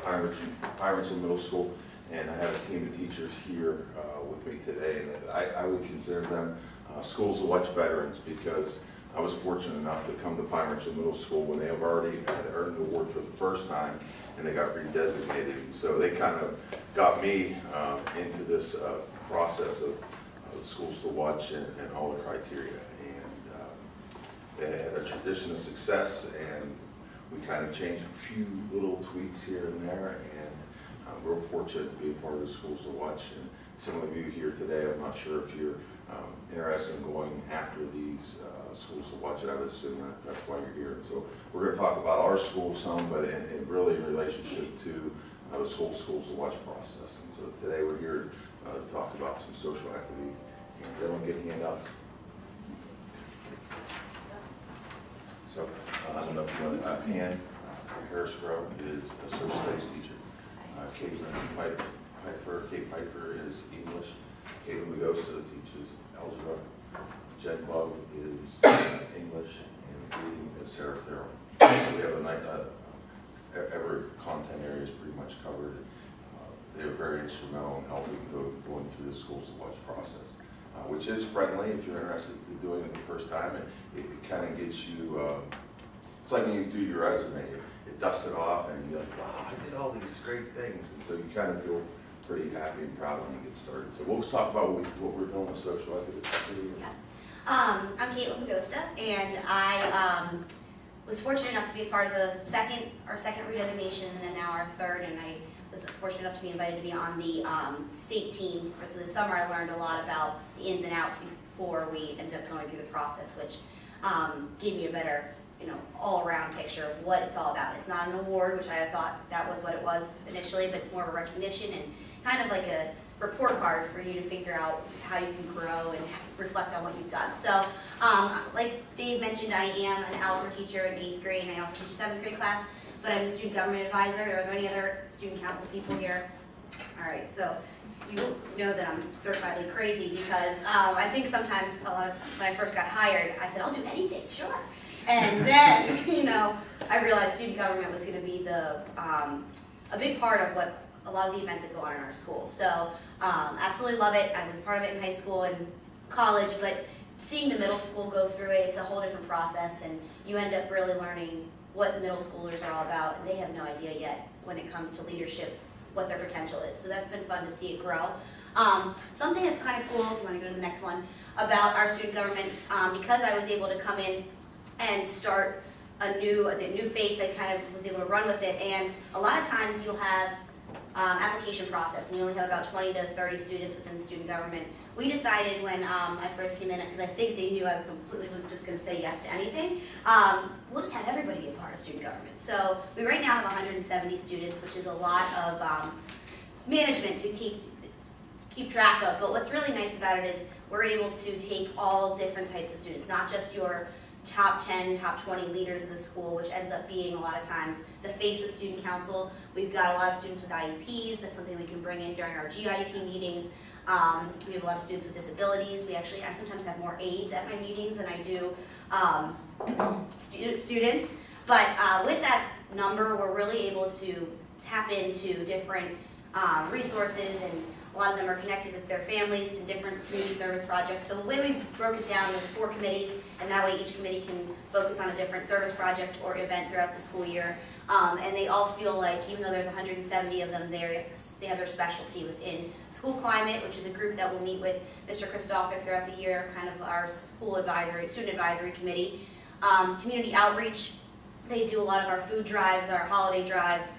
Pine-Richland Middle School, and I have a team of teachers here with me today. And I would consider them Schools to Watch veterans, because I was fortunate enough to come to Pine-Richland Middle School when they have already had earned the award for the first time, and they got redesignated. So they kind of got me into this process of Schools to Watch and all the criteria. And they had a tradition of success, and we kind of changed a few little tweaks here and there, and we're fortunate to be a part of the Schools to Watch. And some of you here today, I'm not sure if you're interested in going after these Schools to Watch, and I would assume that's why you're here. And so we're going to talk about our school some, but in really in relationship to the Schools to Watch process. And so today we're here to talk about some social equity, and everyone get handouts. So I don't know if you want to Ann Harris Grove is a social studies teacher. Kate Piper is English. Caitlin Magosa teaches algebra. Jen Bug is English, and reading is Sarah Farrell. So we have a night, every content area is pretty much covered. They are very instrumental in helping going through the Schools to Watch process, which is friendly if you're interested in doing it the first time. It kind of gets you, it's like when you do your resume, it dusts it off and you're like, wow, I did all these great things. And so you kind of feel pretty happy and proud when you get started. So we'll just talk about what we're doing with social equity. Yeah. I'm Caitlin Magosta, and I was fortunate enough to be a part of our second redesignation, and then now our third, and I was fortunate enough to be invited to be on the state team. So this summer I learned a lot about the ins and outs before we ended up going through the process, which gave me a better, all-around picture of what it's all about. It's not an award, which I thought that was what it was initially, but it's more of a recognition and kind of like a report card for you to figure out how you can grow and reflect on what you've done. So, like Dave mentioned, I am an algebra teacher in 8th grade, and I also teach a 7th grade class, but I'm the student government advisor. Are there any other student council people here? All right, so you know that I'm certifiably crazy, because I think sometimes when I first got hired, I said, I'll do anything, sure. And then, I realized student government was going to be a big part of what a lot of the events that go on in our school. So absolutely love it. I was part of it in high school and college, but seeing the middle school go through it, it's a whole different process, and you end up really learning what middle schoolers are all about, and they have no idea yet when it comes to leadership what their potential is. So that's been fun to see it grow. Something that's kind of cool, if you want to go to the next one, about our student government, because I was able to come in and start a new face, I kind of was able to run with it, and a lot of times you'll have application process, and you only have about 20 to 30 students within the student government. We decided when I first came in, because I think they knew I completely was just going to say yes to anything, we'll just have everybody be a part of student government. So we right now have 170 students, which is a lot of management to keep track of. But what's really nice about it is we're able to take all different types of students, not just your top 10, top 20 leaders of the school, which ends up being a lot of times the face of student council. We've got a lot of students with IEPs. That's something we can bring in during our GIEP meetings. We have a lot of students with disabilities. I sometimes have more aides at my meetings than I do students. But with that number, we're really able to tap into different resources, and a lot of them are connected with their families to different community service projects. So the way we broke it down was 4 committees, and that way each committee can focus on a different service project or event throughout the school year. And they all feel like, even though there's 170 of them, they have their specialty within school climate, which is a group that will meet with Mr. Christophic throughout the year, kind of our student advisory committee. Community outreach, they do a lot of our food drives, our holiday drives,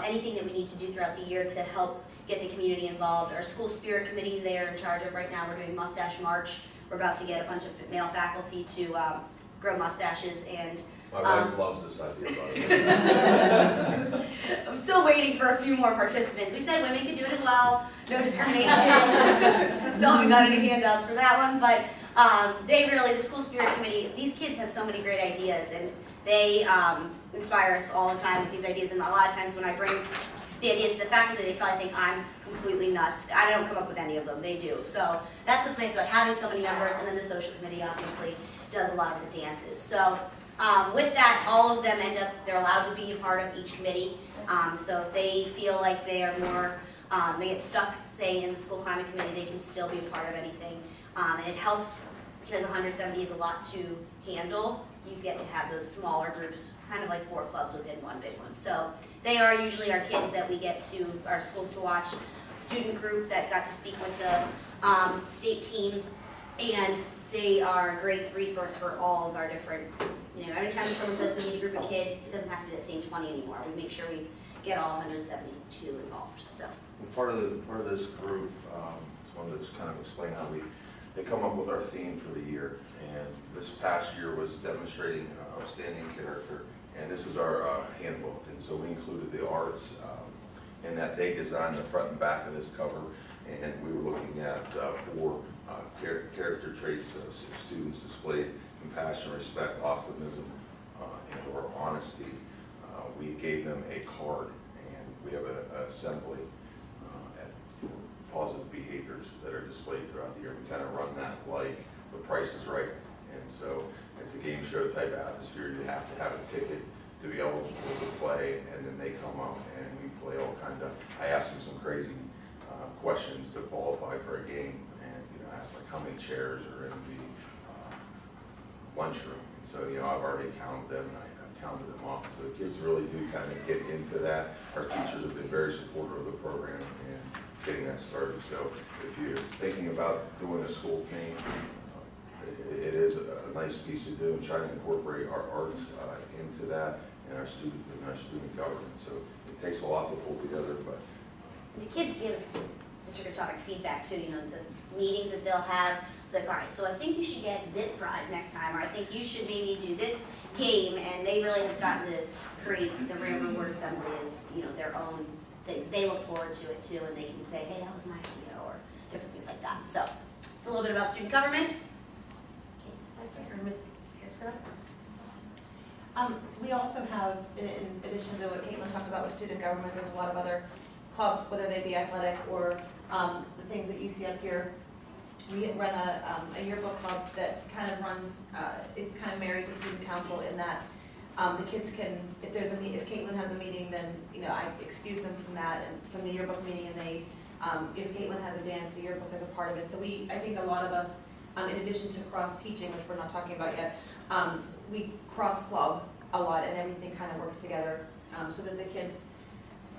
anything that we need to do throughout the year to help get the community involved. Our school spirit committee, they are in charge of right now. We're doing Mustache March. We're about to get a bunch of male faculty to grow mustaches, and my wife loves this idea, by the way. I'm still waiting for a few more participants. We said women could do it as well. No discrimination. Still haven't got any handouts for that one, but the school spirit committee, these kids have so many great ideas, and they inspire us all the time with these ideas. And a lot of times when I bring the ideas to the faculty, they probably think I'm completely nuts. I don't come up with any of them. They do. So that's what's nice about having so many members. And then the social committee obviously does a lot of the dances. So With that, all of them they're allowed to be a part of each committee. So if they feel like they are more, they get stuck, say, in the school climate committee, they can still be a part of anything. And it helps because 170 is a lot to handle. You get to have those smaller groups, kind of like 4 clubs within one big one. So they are usually our kids that we get to our schools to watch. Student group that got to speak with the state team, and they are a great resource for all of our different, every time someone says we need a group of kids, it doesn't have to be the same 20 anymore. We make sure we get all 172 involved. So Part of this group, just wanted to just kind of explain how they come up with our theme for the year. And this past year was demonstrating outstanding character, and this is our handbook. And so we included the arts in that they designed the front and back of this cover, and we were looking at 4 character traits students displayed: compassion, respect, optimism, and/or honesty. We gave them a card, and we have an assembly for positive behaviors that are displayed throughout the year. We kind of run that like The Price is Right, and so it's a game show type atmosphere. You have to have a ticket to be eligible to play, and then they come up and we play all kinds of. I asked them some crazy questions to qualify for a game, and I asked like how many chairs are in the lunchroom. And so I've already counted them, and I've counted them off. So the kids really do kind of get into that. Our teachers have been very supportive of the program and getting that started. So if you're thinking about doing a school theme, it is a nice piece to do, and try to incorporate our arts into that and our student government. So it takes a lot to pull together, but the kids give Mr. Kostovic feedback too. The meetings that they'll have. Like, all right, so I think you should get this prize next time, or I think you should maybe do this game, and they really have gotten to create the Rare Reward Assembly as their own things. They look forward to it too, and they can say, hey, that was my idea, or different things like that. So it's a little bit about student government. We also have, in addition to what Caitlin talked about with student government, there's a lot of other clubs, whether they be athletic or the things that you see up here. We run a yearbook club that kind of runs, it's kind of married to student council in that the kids can, if Caitlin has a meeting, then I excuse them from that and from the yearbook meeting, and they, if Caitlin has a dance, the yearbook is a part of it. So I think a lot of us, in addition to cross-teaching, which we're not talking about yet, we cross-club a lot, and everything kind of works together so that the kids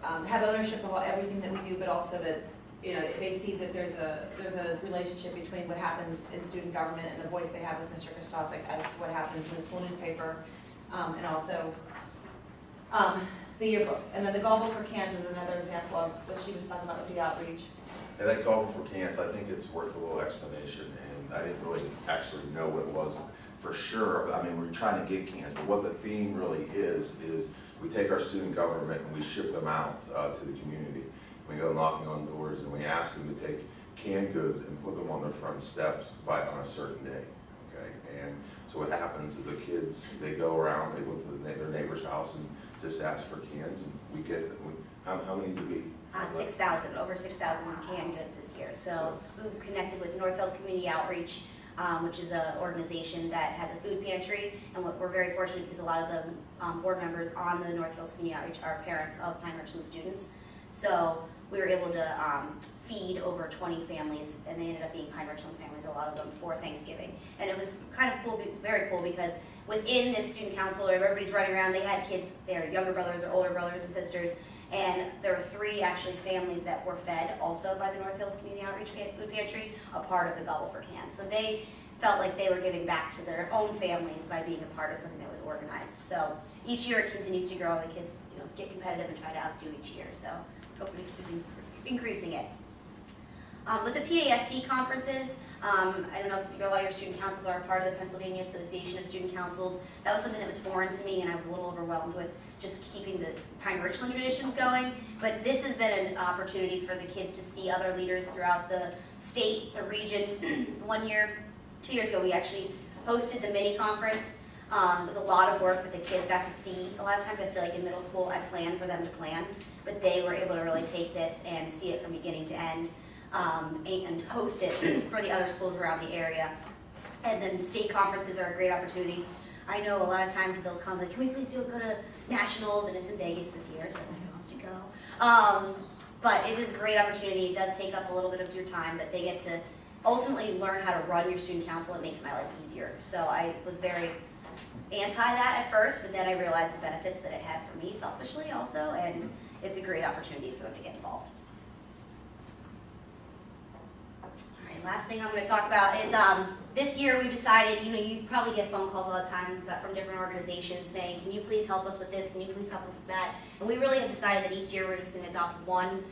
have ownership of everything that we do, but also that they see that there's a relationship between what happens in student government and the voice they have with Mr. Kostovic as to what happens in the school newspaper, and also the yearbook. And then the Golf for Cans is another example of what she was talking about with the outreach. And that Golf for Cans, I think it's worth a little explanation, and I didn't really actually know what it was for sure. I mean, we're trying to get cans, but what the theme really is we take our student government and we ship them out to the community. We go knocking on doors and we ask them to take canned goods and put them on their front steps on a certain day. Okay, and so what happens is the kids, they go around, they go to their neighbor's house and just ask for cans, and we get how many do we? 6,000, over 6,000 canned goods this year. So we connected with North Hills Community Outreach, which is an organization that has a food pantry, and we're very fortunate because a lot of the board members on the North Hills Community Outreach are parents of Pine-Richland students. So we were able to feed over 20 families, and they ended up being Pine-Richland families, a lot of them for Thanksgiving. And it was kind of cool, very cool, because within this student council, everybody's running around, they had kids, their younger brothers or older brothers and sisters, and there were 3 actually families that were fed also by the North Hills Community Outreach Food Pantry, a part of the Gobble for Cans. So they felt like they were giving back to their own families by being a part of something that was organized. So each year it continues to grow, and the kids get competitive and try to outdo each year. So hopefully keep increasing it. With the PASC conferences, I don't know if a lot of your student councils are a part of the Pennsylvania Association of Student Councils. That was something that was foreign to me, and I was a little overwhelmed with just keeping the Pine-Richland traditions going. But this has been an opportunity for the kids to see other leaders throughout the state, the region. 1 year, 2 years ago, we actually hosted the mini conference. It was a lot of work, but the kids got to see. A lot of times I feel like in middle school I plan for them to plan, but they were able to really take this and see it from beginning to end. And host it for the other schools around the area. And then state conferences are a great opportunity. I know a lot of times they'll come like, can we please go to nationals, and it's in Vegas this year, so everyone wants to go. But it is a great opportunity. It does take up a little bit of your time, but they get to ultimately learn how to run your student council. It makes my life easier. So I was very anti that at first, but then I realized the benefits that it had for me selfishly also, and it's a great opportunity for them to get involved. All right, last thing I'm going to talk about is this year we decided, you probably get phone calls all the time from different organizations saying, can you please help us with this, can you please help us with that, and we really have decided that each year we're just going to adopt one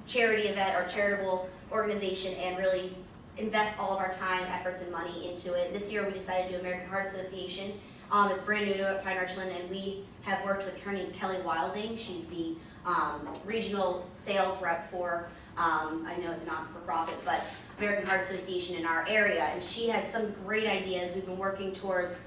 charity event or charitable organization and really invest all of our time, efforts, and money into it. This year we decided to do American Heart Association. It's brand new to at Pine-Richland, and we have worked with, her name's Kelly Wilding. She's the regional sales rep for, I know it's a not-for-profit, but American Heart Association in our area, and she has some great ideas. We've been working towards,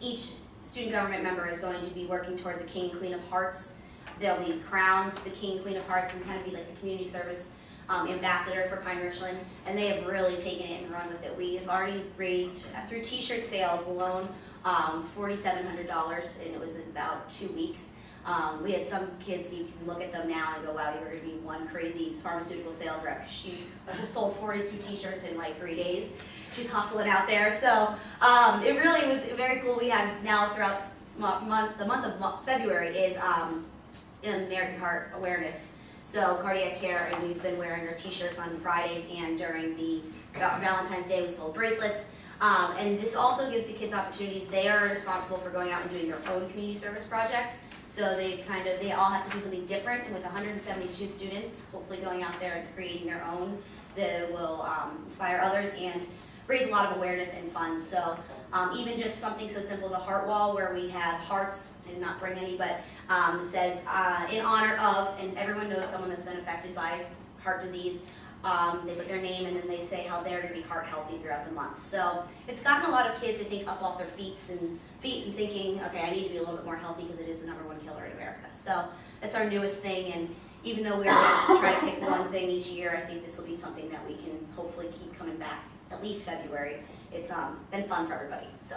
each student government member is going to be working towards a King and Queen of Hearts. They'll be crowned the King and Queen of Hearts and kind of be like the community service ambassador for Pine-Richland, and they have really taken it and run with it. We have already raised, through t-shirt sales alone, $4,700, and it was in about 2 weeks. We had some kids, you can look at them now and go, wow, you were going to be one crazy pharmaceutical sales rep. She sold 42 t-shirts in like 3 days. She's hustling out there. So it really was very cool. We have now throughout the month of February is American Heart Awareness. So cardiac care, and we've been wearing our t-shirts on Fridays, and during the Valentine's Day we sold bracelets. And this also gives the kids opportunities. They are responsible for going out and doing their own community service project. So they all have to do something different, and with 172 students, hopefully going out there and creating their own, that will inspire others and raise a lot of awareness and funds. So even just something so simple as a heart wall where we have hearts, and not bring any, but it says in honor of, and everyone knows someone that's been affected by heart disease. They put their name and then they say how they're going to be heart healthy throughout the month. So it's gotten a lot of kids, I think, up off their feet and thinking, okay, I need to be a little bit more healthy because it is the #1 killer in America. So that's our newest thing, and even though we're going to try to pick one thing each year, I think this will be something that we can hopefully keep coming back at least February. It's been fun for everybody. So.